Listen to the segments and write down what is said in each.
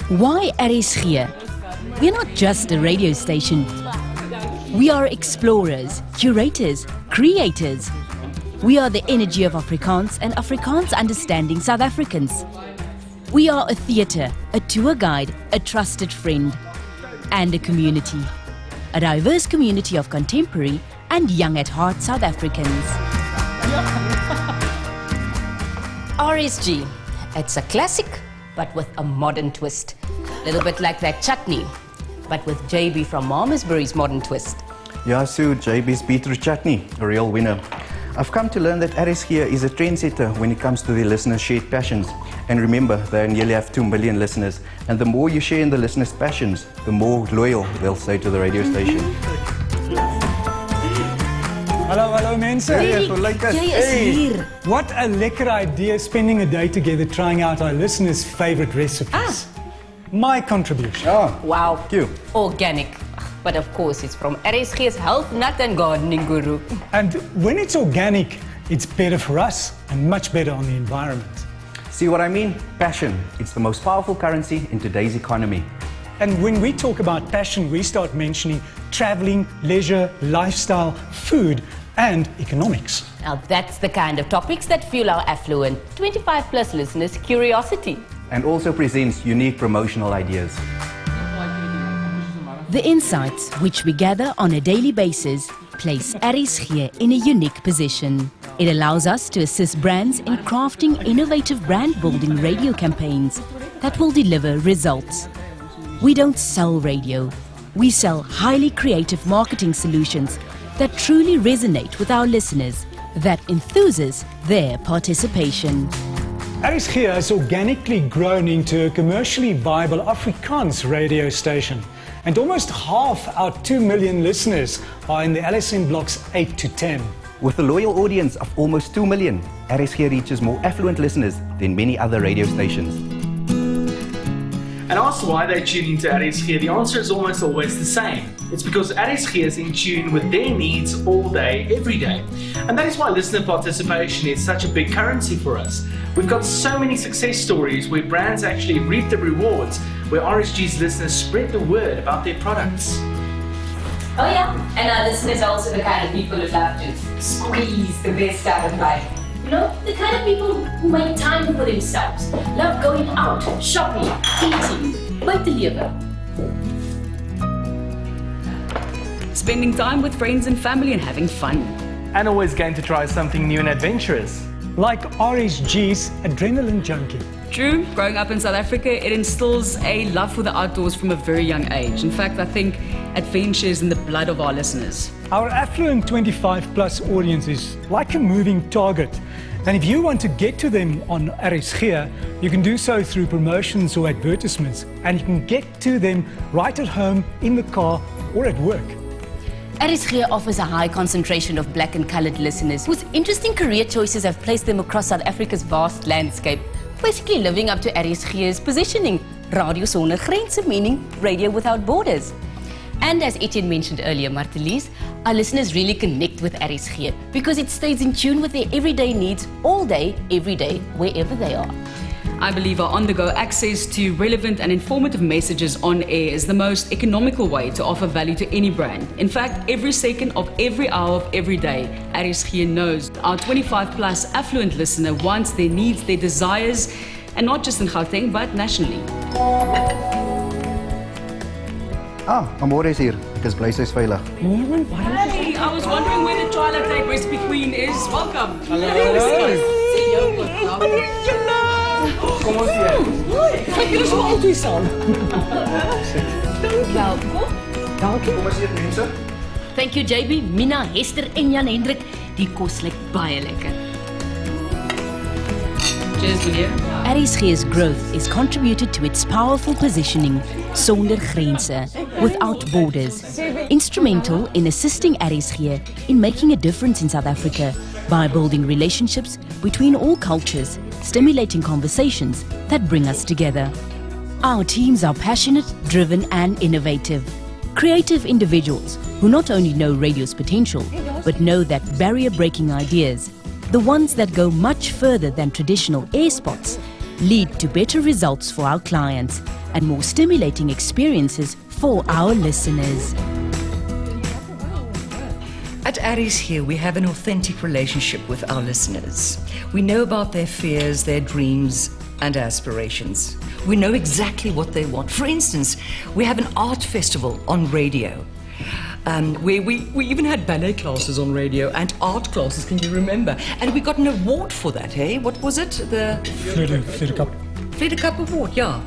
Why RSG? We're not just a radio station. We are explorers, curators, creators. We are the energy of Afrikaans and Afrikaans understanding South Africans. We are a theatre, a tour guide, a trusted friend, and a community. A diverse community of contemporary and young at heart South Africans. RSG. It's a classic, but with a modern twist. A little bit like that chutney, but with JB from Malmesbury's modern twist. Yeah, Sue, JB's beetroot chutney, a real winner. I've come to learn that RSG is a trendsetter when it comes to the listeners' shared passions. And remember, they nearly have 2 million listeners. And the more you share in the listeners' passions, the more loyal they'll stay to the radio station. Hallo mense. Hey. What a lekker idea, spending a day together trying out our listeners' favorite recipes. My contribution. Wow. Thank you. Organic. But of course, it's from RSG's health nut and gardening guru. And when it's organic, it's better for us and much better on the environment. See what I mean? Passion. It's the most powerful currency in today's economy. And when we talk about passion, we start mentioning traveling, leisure, lifestyle, food, and economics. Now that's the kind of topics that fuel our affluent 25 plus listeners' curiosity. And also presents unique promotional ideas. The insights which we gather on a daily basis place RSG in a unique position. It allows us to assist brands in crafting innovative brand building radio campaigns that will deliver results. We don't sell radio. We sell highly creative marketing solutions that truly resonate with our listeners, that enthuses their participation. RSG has organically grown into a commercially viable Afrikaans radio station. And almost half our 2 million listeners are in the LSM blocks 8 to 10. With a loyal audience of almost 2 million, RSG reaches more affluent listeners than many other radio stations. And asked why they tune into RSG, the answer is almost always the same. It's because RSG is in tune with their needs all day, every day. And that is why listener participation is such a big currency for us. We've got so many success stories where brands actually reap the rewards, where RSG's listeners spread the word about their products. Oh yeah, and our listeners are also the kind of people who love to squeeze the best out of life. You know, the kind of people who make time for themselves, love going out, shopping, eating, buy the lever. Spending time with friends and family and having fun. And always going to try something new and adventurous. Like RSG's Adrenaline Junkie. True, growing up in South Africa, it instills a love for the outdoors from a very young age. In fact, I think adventure is in the blood of our listeners. Our affluent 25 plus audience is like a moving target. And if you want to get to them on RSG, you can do so through promotions or advertisements. And you can get to them right at home, in the car, or at work. RSG offers a high concentration of black and coloured listeners whose interesting career choices have placed them across South Africa's vast landscape, basically living up to RSG's positioning, Radio Sonder Grense, meaning radio without borders. And as Etienne mentioned earlier, Martelies, our listeners really connect with RSG because it stays in tune with their everyday needs all day, every day, wherever they are. I believe our on-the-go access to relevant and informative messages on air is the most economical way to offer value to any brand. In fact, every second of every hour of every day, RSG knows our 25 plus affluent listener wants their needs, their desires, and not just in Gauteng, but nationally. Amore is hier. Ek is bly sy's veilig. Hey, I was wondering where the Twilight Day recipe queen is. Welcome. Kom ons hier. Kyk, julle is so altyd saam. Welkom. Dankie. Kom ons eet mense. Thank you JB, Mina, Hester en Jan Hendrik. Die kos lyk baie lekker. Cheers, meneer. RSG's growth is contributed to its powerful positioning, Sonder Grense, without borders, instrumental in assisting RSG in making a difference in South Africa by building relationships between all cultures, stimulating conversations that bring us together. Our teams are passionate, driven and innovative. Creative individuals who not only know radio's potential, but know that barrier-breaking ideas, the ones that go much further than traditional air spots, lead to better results for our clients and more stimulating experiences for our listeners. At Aries here, we have an authentic relationship with our listeners. We know about their fears, their dreams, and aspirations. We know exactly what they want. For instance, we have an art festival on radio, where we even had ballet classes on radio and art classes, can you remember? And we got an award for that, hey? What was it? The Theatre Cup. Theatre Cup Award, yeah.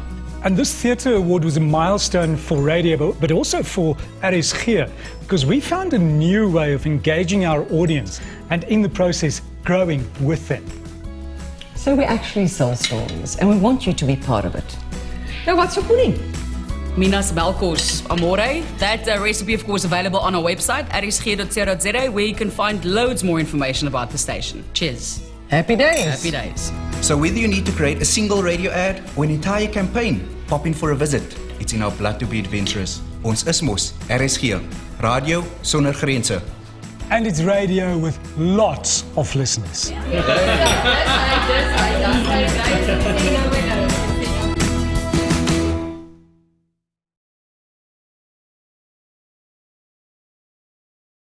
And this theatre award was a milestone for radio, but also for Aries here, because we found a new way of engaging our audience and in the process growing with them. So we actually sell stories, and we want you to be part of it. Now, what's your pudding? Minas Belkos Amore. That recipe, of course, available on our website, arisg.co.za, where you can find loads more information about the station. Cheers. Happy days. Happy days. So whether you need to create a single radio ad or an entire campaign, pop in for a visit. It's in our blood to be adventurous. Ons is mos RSG, Radio Sonder Grense. And it's radio with lots of listeners. Yes,